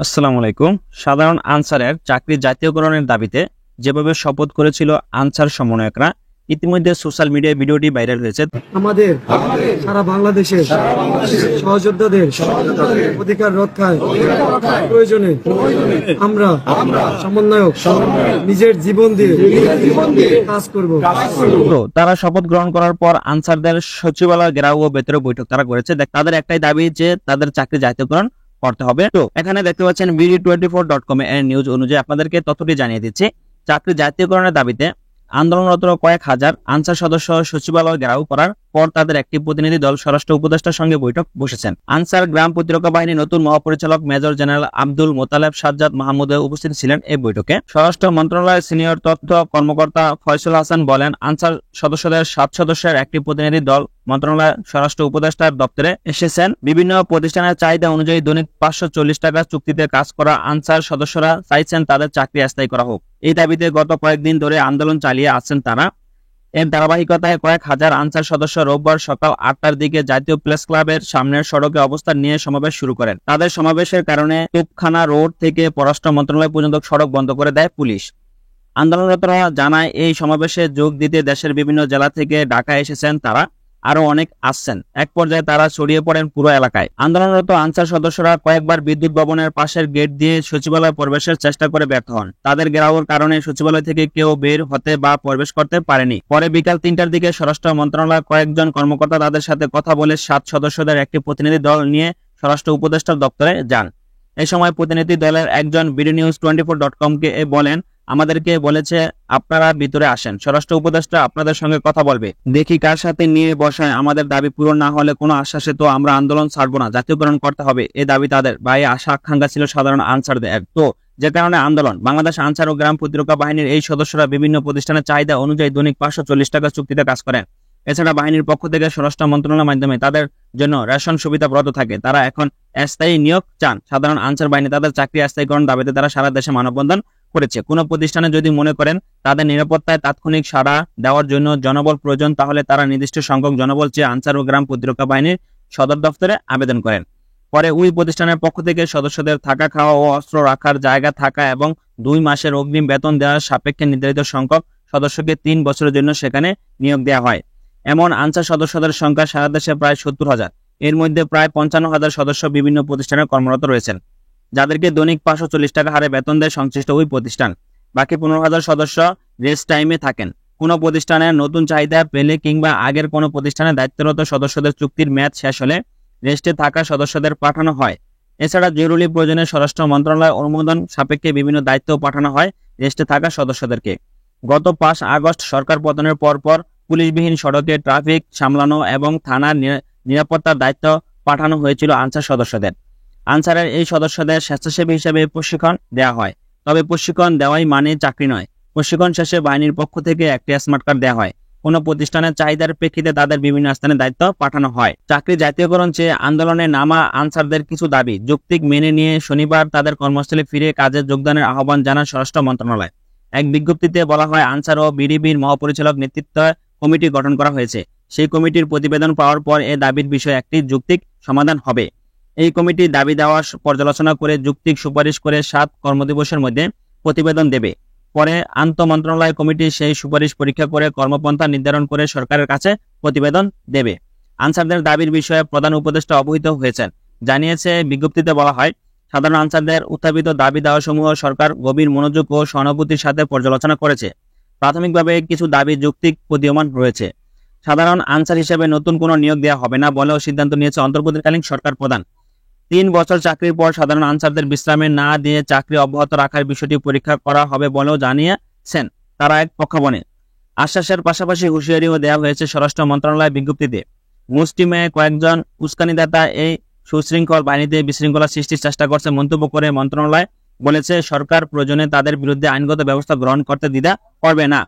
আসসালামু আলাইকুম। সাধারণ আনসারের চাকরি জাতীয়করণের দাবিতে যেভাবে শপথ করেছিল আনসার সমন্বয়করা, ইতিমধ্যে সোশ্যাল মিডিয়ায় ভিডিওটি ভাইরাল হয়েছে। আমাদের সারা বাংলাদেশের সহযোদ্ধাদের অধিকার রক্ষায় প্রয়োজনে আমরা সমন্বয়ক নিজের জীবন দিয়ে কাজ করব। তো তারা শপথ গ্রহণ করার পর আনসারদের সচিবালয় ঘেরাও ও ভেতরে বৈঠক তারা করেছে। তাদের একটাই দাবি যে তাদের চাকরি জাতীয়করণ করতে হবে। তো এখানে দেখতে পাচ্ছেন BD24.com এর নিউজ অনুযায়ী আপনাদেরকে তথ্যটি জানিয়ে দিচ্ছি। চাকরি জাতীয়করণের দাবিতে আন্দোলনরত কয়েক হাজার আনসার সদস্য সচিবালয় ঘেরাও করার পর তাদের একটি প্রতিনিধি দল স্বরাষ্ট্র উপদেষ্টার সঙ্গে বৈঠক বসেছেন। আনসার গ্রাম প্রতিরক্ষা বাহিনীর নতুন মহাপরিচালক মেজর জেনারেল আব্দুল মোতালেব সাজ্জাদ মাহমুদ উপস্থিত ছিলেন এই বৈঠকে। স্বরাষ্ট্র মন্ত্রণালয়ের সিনিয়র তথ্য কর্মকর্তা ফয়সল হাসান বলেন, আনসার সদস্যদের 7 সদস্যের একটি প্রতিনিধি দল মন্ত্রণালয়ের স্বরাষ্ট্র উপদেষ্টার দপ্তরে এসেছেন। বিভিন্ন প্রতিষ্ঠানের চাহিদা অনুযায়ী দৈনিক 540 টাকা চুক্তিতে কাজ করা আনসার সদস্যরা চাইছেন তাদের চাকরি স্থায়ী করা হোক। এই দাবিতে গত কয়েকদিন ধরে আন্দোলন চালিয়ে আসছেন তারা। এর ধারাবাহিকতায় কয়েক হাজার আনসার সদস্য রোববার সকাল 8টার দিকে জাতীয় প্রেস ক্লাবের সামনের সড়কে অবস্থান নিয়ে সমাবেশ শুরু করেন। তাদের সমাবেশের কারণে তোপখানা রোড থেকে পররাষ্ট্র মন্ত্রণালয় পর্যন্ত সড়ক বন্ধ করে দেয় পুলিশ। আন্দোলনরতরা জানায়, এই সমাবেশে যোগ দিতে দেশের বিভিন্ন জেলা থেকে ঢাকা এসেছেন তারা, আরো অনেক আসছেন। এক পর্যায়ে তারা ছড়িয়ে পড়েন পুরো এলাকায়। আন্দোলনরত আনসার সদস্যরা কয়েকবার বিদ্যুৎ ভবনের পাশের গেট দিয়ে সচিবালয়ে প্রবেশের চেষ্টা করে ব্যর্থ হন। তাদের ঘেরাওয়ের কারণে সচিবালয় থেকে কেউ বের হতে বা প্রবেশ করতে পারেনি। পরে বিকাল 3টার দিকে স্বরাষ্ট্র মন্ত্রণালয়ের কয়েকজন কর্মকর্তা তাদের সাথে কথা বলে 7 সদস্যদের একটি প্রতিনিধি দল নিয়ে স্বরাষ্ট্র উপদেষ্টার দপ্তরে যান। এই সময় প্রতিনিধি দলের একজন BDnews24.com কে বলেন, আমাদেরকে বলেছে আপনারা ভিতরে আসেন, স্বরাষ্ট্র উপদেষ্টা আপনাদের সঙ্গে কথা বলবে, দেখি কার সাথে নিয়ে বসায়। আমাদের দাবি পূরণ না হলে কোনো আশ্বাসে তো আমরা আন্দোলন ছাড়বো না, জাতীয়করণ করতে হবে। এই দাবি তাদের ভাই আশা আকাঙ্ক্ষা ছিল সাধারণ আনসারদের। তো যে কারণে আন্দোলন। বাংলাদেশ আনসার ও গ্রাম প্রতিরক্ষা বাহিনীর এই সদস্যরা বিভিন্ন প্রতিষ্ঠানের চাহিদা অনুযায়ী দৈনিক 540 টাকা চুক্তিতে কাজ করেন। এছাড়া বাহিনীর পক্ষ থেকে স্বরাষ্ট্র মন্ত্রণালয়ের মাধ্যমে তাদের জন্য রেশন সুবিধা প্রদত্ত থাকে। তারা এখন স্থায়ী নিয়োগ চান। সাধারণ আনসার বাহিনী তাদের চাকরি স্থায়ীকরণ দাবিতে তারা সারা দেশে মানববন্ধন করেছে। কোনো প্রতিষ্ঠানে যদি মনে করেন তাদের নিরাপত্তায় তাৎক্ষণিক সাড়া দেওয়ার জন্য জনবল প্রয়োজন, তাহলে তারা নির্দিষ্ট সংখ্যক জনবল চেয়ে আনসার ও গ্রাম প্রতিরক্ষা বাহিনীর সদর দপ্তরে আবেদন করেন। পরে ওই প্রতিষ্ঠানের পক্ষ থেকে সদস্যদের থাকা, খাওয়া ও অস্ত্র রাখার জায়গা থাকা এবং 2 মাসের অগ্রিম বেতন দেওয়ার সাপেক্ষে নির্ধারিত সংখ্যক সদস্যকে 3 বছরের জন্য সেখানে নিয়োগ দেওয়া হয়। এমন আনসার সদস্যদের সংখ্যা সারা দেশে প্রায় 70,000। এর মধ্যে প্রায় 55,000 সদস্য বিভিন্ন প্রতিষ্ঠানে কর্মরত রয়েছেন, যাদেরকে দৈনিক 540 টাকা হারে বেতন দেয় সংশ্লিষ্ট ওই প্রতিষ্ঠান। বাকি 15,000 সদস্য রেস্ট টাইমে থাকেন। কোনো প্রতিষ্ঠানের নতুন চাহিদা পেলে কিংবা আগের কোনো প্রতিষ্ঠানে দায়িত্বরত সদস্যদের চুক্তির মেয়াদ শেষ হলে রেস্টে থাকা সদস্যদের পাঠানো হয়। এছাড়া জরুরি প্রয়োজনে স্বরাষ্ট্র মন্ত্রণালয় অনুমোদন সাপেক্ষে বিভিন্ন দায়িত্ব পাঠানো হয় রেস্টে থাকা সদস্যদেরকে। গত 5 আগস্ট সরকার পতনের পরপর পুলিশবিহীন সড়কে ট্রাফিক সামলানো এবং থানার নিরাপত্তার দায়িত্ব পাঠানো হয়েছিল আনসার সদস্যদের। আনসারের এই সদস্যদের স্বেচ্ছাসেবী হিসেবে প্রশিক্ষণ দেওয়া হয়। তবে প্রশিক্ষণ দেওয়াই মানে চাকরি নয়। প্রশিক্ষণ শেষে বাহিনীর পক্ষ থেকে একটি স্মার্ট কার্ড দেওয়া হয়। কোনো প্রতিষ্ঠানের চাহিদার প্রেক্ষিতে তাদের বিভিন্ন স্থানে দায়িত্ব পাঠানো হয়। চাকরি জাতীয়করণ চেয়ে আন্দোলনে নামা আনসারদের কিছু দাবি যৌক্তিক মেনে নিয়ে শনিবার তাদের কর্মস্থলে ফিরে কাজে যোগদানের আহ্বান জানান স্বরাষ্ট্র মন্ত্রণালয়। এক বিজ্ঞপ্তিতে বলা হয়, আনসার ও বিডিবির মহাপরিচালক নেতৃত্বে কমিটি গঠন করা হয়েছে। সেই কমিটির প্রতিবেদন পাওয়ার পর এ দাবির বিষয়ে একটি যৌক্তিক সমাধান হবে। এই কমিটি দাবি দেওয়া পর্যালোচনা করে যৌক্তিক সুপারিশ করে 7 কর্মদিবসের মধ্যে প্রতিবেদন দেবে। পরে আন্তঃমন্ত্রণালয় কমিটি সেই সুপারিশ পরীক্ষা করে কর্মপন্থা নির্ধারণ করে সরকারের কাছে প্রতিবেদন দেবে। আনসারদের দাবির বিষয়ে প্রধান উপদেষ্টা অবহিত হয়েছেন। জানিয়েছে বিজ্ঞপ্তিতে বলা হয়, সাধারণ আনসারদের উত্থাপিত দাবি দাওয়াসমূহ সরকার গভীর মনোযোগ ও সহানুভূতির সাথে পর্যালোচনা করেছে। প্রাথমিকভাবে কিছু দাবি যৌক্তিক প্রতীয়মান রয়েছে। সাধারণ আনসার হিসেবে নতুন কোনো নিয়োগ দেওয়া হবে না বলেও সিদ্ধান্ত নিয়েছে অন্তর্বর্তীকালীন সরকার প্রধান। 3 বছর চাকরির পর সাধারণ আনসারদের বিশ্রামে না দিয়ে চাকরি অব্যাহত রাখার বিষয়টি পরীক্ষা করা হবে বলেও জানিয়েছেন তারা এক প্রজ্ঞাপনে। আশ্বাসের পাশাপাশি হুঁশিয়ারিও দেওয়া হয়েছে স্বরাষ্ট্র মন্ত্রণালয় বিজ্ঞপ্তিতে। মুষ্টিমেয় কয়েকজন উস্কানিদাতা এই সুশৃঙ্খল বাহিনীতে বিশৃঙ্খলা সৃষ্টির চেষ্টা করছে মন্তব্য করে মন্ত্রণালয় বলেছে, সরকার প্রয়োজনে তাদের বিরুদ্ধে আইনগত ব্যবস্থা গ্রহণ করতে দ্বিধা করবে না।